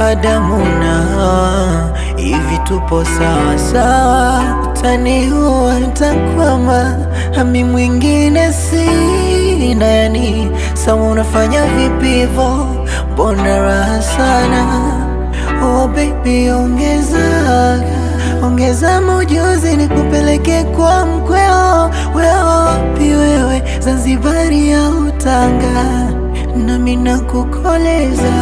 wa damu na hawa, hivi tupo sawa sawa? Utaniua nitakwama, ami mwingine sina, yani sawa. Unafanya vipi hivyo? Mbona raha sana? Oh baby, ongeza mujuzi nikupeleke kwa mkweo. Wewe wapi wewe, Zanzibari au Tanga? Nami nakukoleza,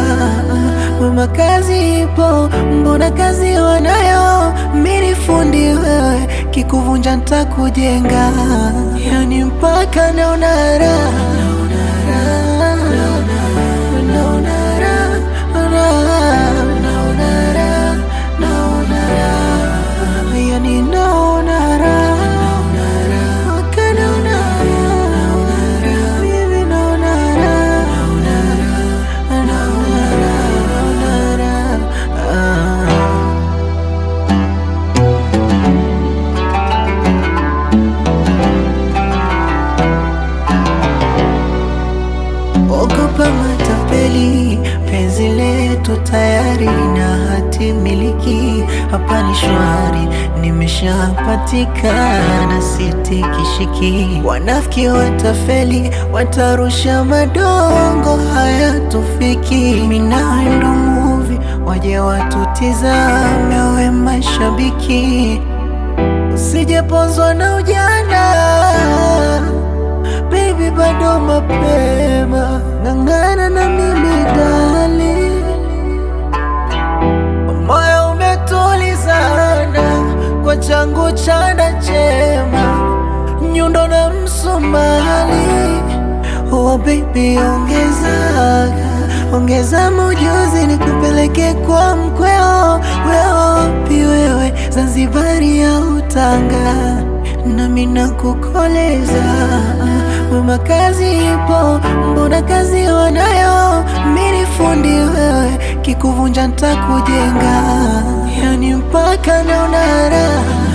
wema kazi ipo, mbona kazi wanayo? Mimi fundi wewe, kikuvunja nitakujenga, yani mpaka naona raha. Ogopa matapeli, penzi letu tayari na hati miliki. Hapa ni shwari, nimeshapatikana, sitikishiki. Wanafiki watafeli, watarusha madongo, hayatufiki. Mimi nawe ndo movie, waje watutizame, we mashabiki. Usijepozwa na ujana, baby bado mapema, ng'ang'ana na mimi dali. Moyo umetulizana kwa changu chanda chema, nyundo na msumali. Oh baby, ongeza mujuzi nikupeleke kwa mkweo. Wewe wapi wewe, Zanzibari au Tanga? Nami nakukoleza, wema kazi ipo, mbona kazi wanayo? Mimi fundi wewe, kikuvunja nitakujenga, yani mpaka naona raha.